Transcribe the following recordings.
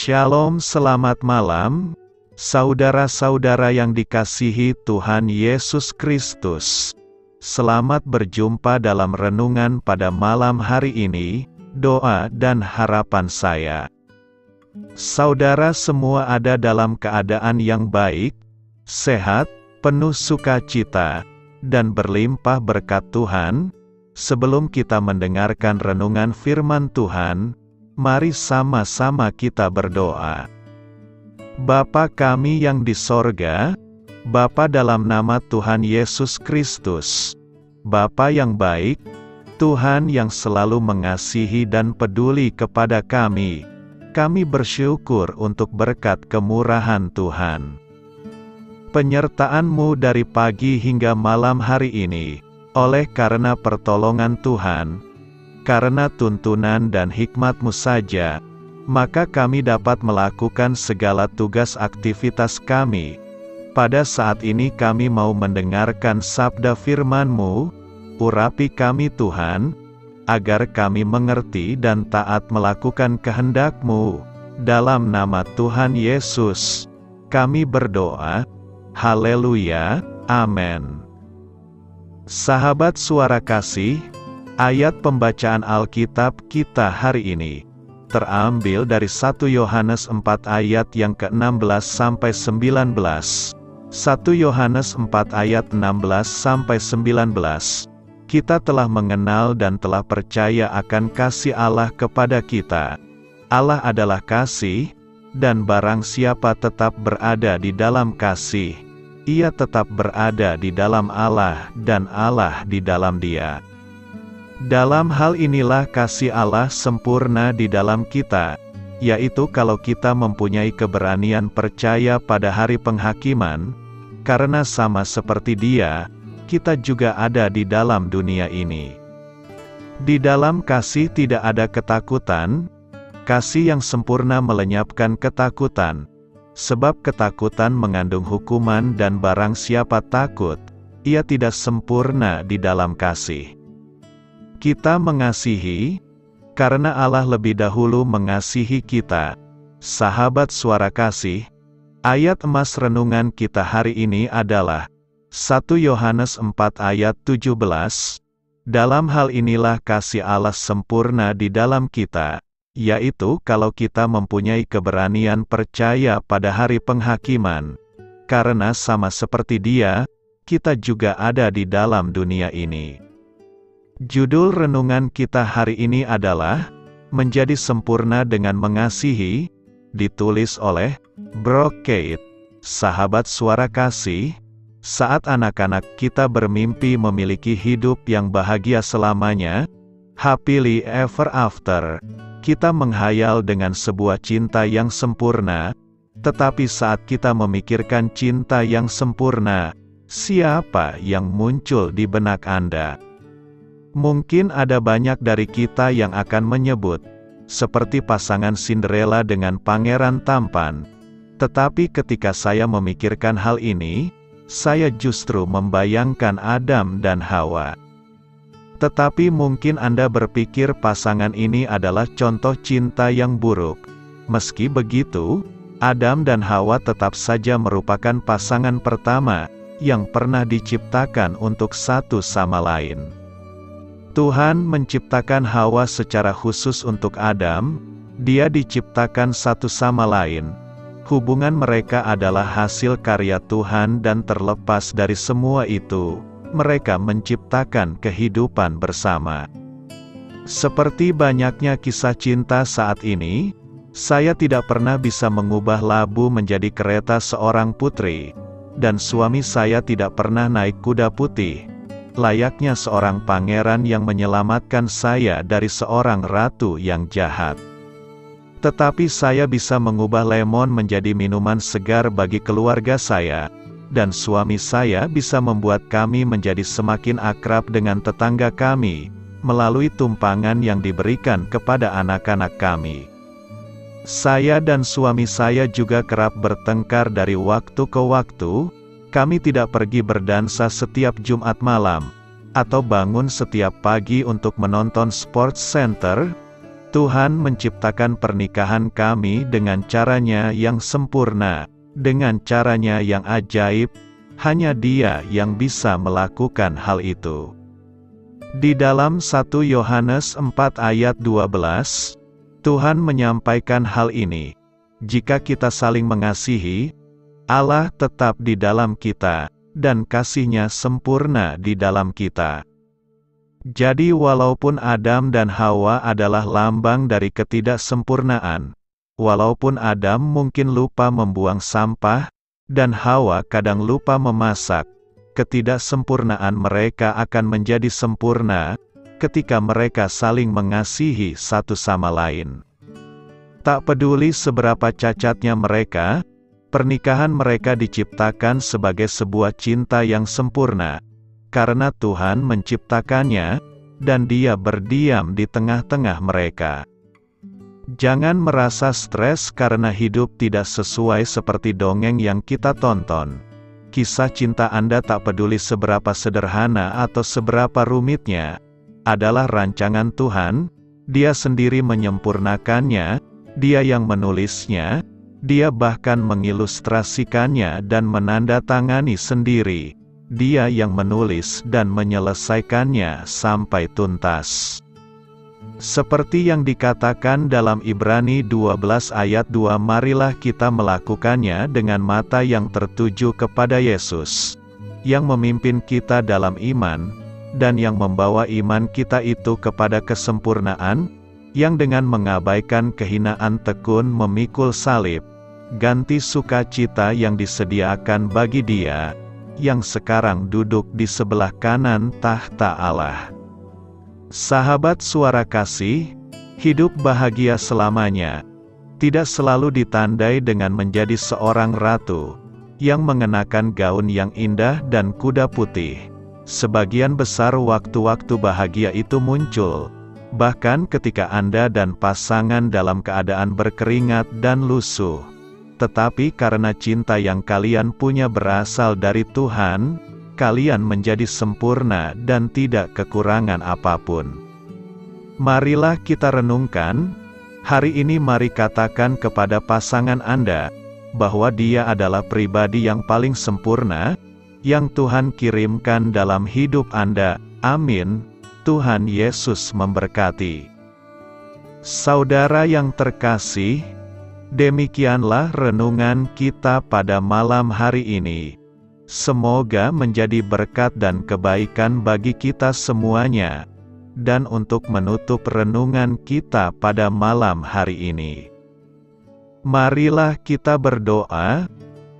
Shalom, selamat malam, saudara-saudara yang dikasihi Tuhan Yesus Kristus. Selamat berjumpa dalam renungan pada malam hari ini, doa dan harapan saya. Saudara semua ada dalam keadaan yang baik, sehat, penuh sukacita, dan berlimpah berkat Tuhan. Sebelum kita mendengarkan renungan firman Tuhan, mari sama-sama kita berdoa. Bapa kami yang di sorga, Bapa dalam nama Tuhan Yesus Kristus, Bapa yang baik, Tuhan yang selalu mengasihi dan peduli kepada kami bersyukur untuk berkat kemurahan Tuhan. Penyertaan-Mu dari pagi hingga malam hari ini, oleh karena pertolongan Tuhan, karena tuntunan dan hikmat-Mu saja, maka kami dapat melakukan segala tugas aktivitas kami. Pada saat ini kami mau mendengarkan sabda firman-Mu, urapi kami Tuhan, agar kami mengerti dan taat melakukan kehendak-Mu. Dalam nama Tuhan Yesus, kami berdoa. Haleluya, amin. Sahabat suara kasih, ayat pembacaan Alkitab kita hari ini terambil dari 1 Yohanes 4 ayat yang ke-16 sampai 19. 1 Yohanes 4 ayat 16 sampai 19. Kita telah mengenal dan telah percaya akan kasih Allah kepada kita. Allah adalah kasih, dan barang siapa tetap berada di dalam kasih, ia tetap berada di dalam Allah dan Allah di dalam dia. Dalam hal inilah kasih Allah sempurna di dalam kita, yaitu kalau kita mempunyai keberanian percaya pada hari penghakiman, karena sama seperti Dia, kita juga ada di dalam dunia ini. Di dalam kasih tidak ada ketakutan. Kasih yang sempurna melenyapkan ketakutan, sebab ketakutan mengandung hukuman dan barang siapa takut, ia tidak sempurna di dalam kasih. Kita mengasihi, karena Allah lebih dahulu mengasihi kita. Sahabat suara kasih, ayat emas renungan kita hari ini adalah 1 Yohanes 4 ayat 17. Dalam hal inilah kasih Allah sempurna di dalam kita, yaitu kalau kita mempunyai keberanian percaya pada hari penghakiman, karena sama seperti Dia, kita juga ada di dalam dunia ini. Judul renungan kita hari ini adalah Menjadi Sempurna dengan Mengasihi, ditulis oleh Brooke Kate. Sahabat suara kasih, saat anak-anak kita bermimpi memiliki hidup yang bahagia selamanya, happily ever after, kita menghayal dengan sebuah cinta yang sempurna. Tetapi saat kita memikirkan cinta yang sempurna, siapa yang muncul di benak Anda? Mungkin ada banyak dari kita yang akan menyebut, seperti pasangan Cinderella dengan pangeran tampan. Tetapi ketika saya memikirkan hal ini, saya justru membayangkan Adam dan Hawa. Tetapi mungkin Anda berpikir pasangan ini adalah contoh cinta yang buruk. Meski begitu, Adam dan Hawa tetap saja merupakan pasangan pertama yang pernah diciptakan untuk satu sama lain. Tuhan menciptakan Hawa secara khusus untuk Adam. Dia diciptakan satu sama lain. Hubungan mereka adalah hasil karya Tuhan dan terlepas dari semua itu, mereka menciptakan kehidupan bersama. Seperti banyaknya kisah cinta saat ini, saya tidak pernah bisa mengubah labu menjadi kereta seorang putri, dan suami saya tidak pernah naik kuda putih, layaknya seorang pangeran yang menyelamatkan saya dari seorang ratu yang jahat. Tetapi saya bisa mengubah lemon menjadi minuman segar bagi keluarga saya, dan suami saya bisa membuat kami menjadi semakin akrab dengan tetangga kami, melalui tumpangan yang diberikan kepada anak-anak kami. Saya dan suami saya juga kerap bertengkar dari waktu ke waktu. Kami tidak pergi berdansa setiap Jumat malam, atau bangun setiap pagi untuk menonton Sports Center. Tuhan menciptakan pernikahan kami dengan caranya yang sempurna, dengan caranya yang ajaib. Hanya Dia yang bisa melakukan hal itu. Di dalam 1 Yohanes 4 ayat 12, Tuhan menyampaikan hal ini. Jika kita saling mengasihi, Allah tetap di dalam kita, dan kasih-Nya sempurna di dalam kita. Jadi walaupun Adam dan Hawa adalah lambang dari ketidaksempurnaan, walaupun Adam mungkin lupa membuang sampah, dan Hawa kadang lupa memasak, ketidaksempurnaan mereka akan menjadi sempurna ketika mereka saling mengasihi satu sama lain. Tak peduli seberapa cacatnya mereka, pernikahan mereka diciptakan sebagai sebuah cinta yang sempurna, karena Tuhan menciptakannya, dan Dia berdiam di tengah-tengah mereka. Jangan merasa stres karena hidup tidak sesuai seperti dongeng yang kita tonton. Kisah cinta Anda, tak peduli seberapa sederhana atau seberapa rumitnya, adalah rancangan Tuhan. Dia sendiri menyempurnakannya, Dia yang menulisnya, Dia bahkan mengilustrasikannya dan menandatangani sendiri. Dia yang menulis dan menyelesaikannya sampai tuntas. Seperti yang dikatakan dalam Ibrani 12 ayat 2, marilah kita melakukannya dengan mata yang tertuju kepada Yesus, yang memimpin kita dalam iman, dan yang membawa iman kita itu kepada kesempurnaan, yang dengan mengabaikan kehinaan tekun memikul salib, ganti sukacita yang disediakan bagi Dia, yang sekarang duduk di sebelah kanan tahta Allah. Sahabat Suara Kasih, hidup bahagia selamanya tidak selalu ditandai dengan menjadi seorang ratu yang mengenakan gaun yang indah dan kuda putih. Sebagian besar waktu-waktu bahagia itu muncul bahkan ketika Anda dan pasangan dalam keadaan berkeringat dan lusuh. Tetapi karena cinta yang kalian punya berasal dari Tuhan, kalian menjadi sempurna dan tidak kekurangan apapun. Marilah kita renungkan, hari ini mari katakan kepada pasangan Anda, bahwa dia adalah pribadi yang paling sempurna, yang Tuhan kirimkan dalam hidup Anda. Amin. Tuhan Yesus memberkati. Saudara yang terkasih, demikianlah renungan kita pada malam hari ini. Semoga menjadi berkat dan kebaikan bagi kita semuanya. Dan untuk menutup renungan kita pada malam hari ini, marilah kita berdoa.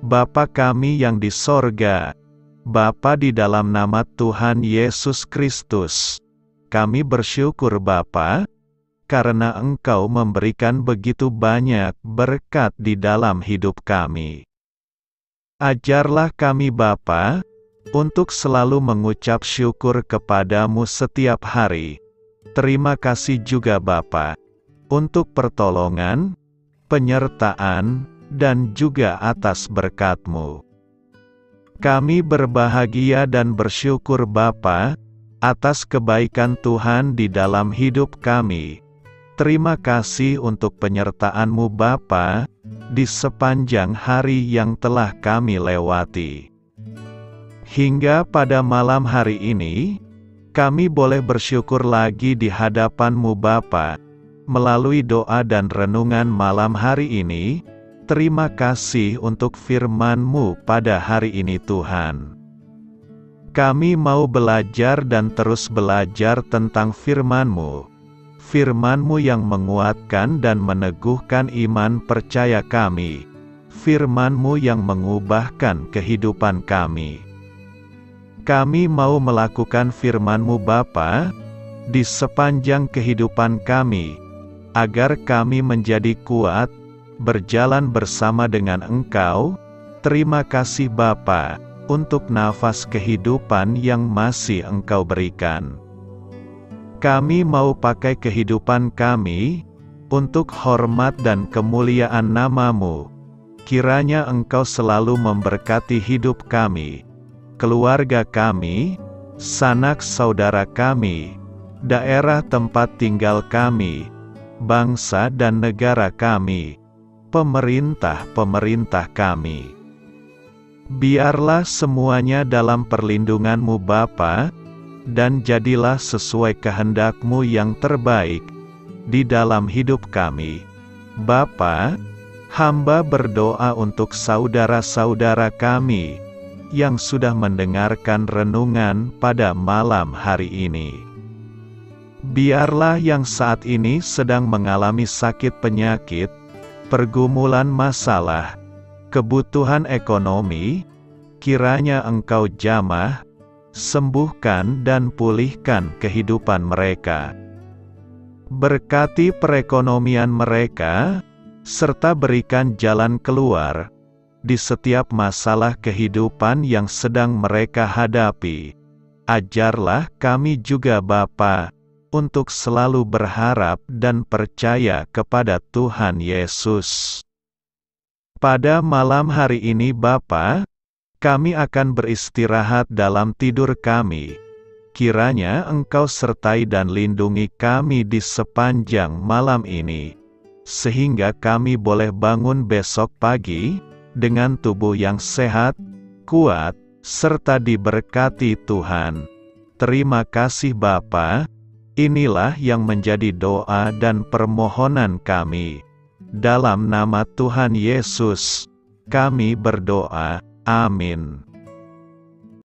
Bapa kami yang di sorga, Bapa, di dalam nama Tuhan Yesus Kristus, kami bersyukur Bapa, karena Engkau memberikan begitu banyak berkat di dalam hidup kami. Ajarlah kami Bapa, untuk selalu mengucap syukur kepadamu setiap hari. Terima kasih juga Bapa, untuk pertolongan, penyertaan, dan juga atas berkat-Mu. Kami berbahagia dan bersyukur Bapa, atas kebaikan Tuhan di dalam hidup kami. Terima kasih untuk penyertaan-Mu Bapa, di sepanjang hari yang telah kami lewati. Hingga pada malam hari ini, kami boleh bersyukur lagi di hadapan-Mu Bapa, melalui doa dan renungan malam hari ini. Terima kasih untuk firman-Mu pada hari ini Tuhan. Kami mau belajar dan terus belajar tentang firman-Mu. Firman-Mu yang menguatkan dan meneguhkan iman percaya kami. Firman-Mu yang mengubahkan kehidupan kami. Kami mau melakukan firman-Mu Bapa, di sepanjang kehidupan kami, agar kami menjadi kuat, berjalan bersama dengan Engkau. Terima kasih Bapa, untuk nafas kehidupan yang masih Engkau berikan. Kami mau pakai kehidupan kami, untuk hormat dan kemuliaan nama-Mu. Kiranya Engkau selalu memberkati hidup kami, keluarga kami, sanak saudara kami, daerah tempat tinggal kami, bangsa dan negara kami, pemerintah-pemerintah kami. Biarlah semuanya dalam perlindungan-Mu Bapa, dan jadilah sesuai kehendak-Mu yang terbaik di dalam hidup kami. Bapa, hamba berdoa untuk saudara-saudara kami yang sudah mendengarkan renungan pada malam hari ini. Biarlah yang saat ini sedang mengalami sakit penyakit, pergumulan masalah, kebutuhan ekonomi, kiranya Engkau jamah, sembuhkan dan pulihkan kehidupan mereka. Berkati perekonomian mereka, serta berikan jalan keluar di setiap masalah kehidupan yang sedang mereka hadapi. Ajarlah kami juga Bapa, untuk selalu berharap dan percaya kepada Tuhan Yesus. Pada malam hari ini Bapa, kami akan beristirahat dalam tidur kami. Kiranya Engkau sertai dan lindungi kami di sepanjang malam ini, sehingga kami boleh bangun besok pagi dengan tubuh yang sehat, kuat, serta diberkati Tuhan. Terima kasih Bapa. Inilah yang menjadi doa dan permohonan kami. Dalam nama Tuhan Yesus, kami berdoa. Amin.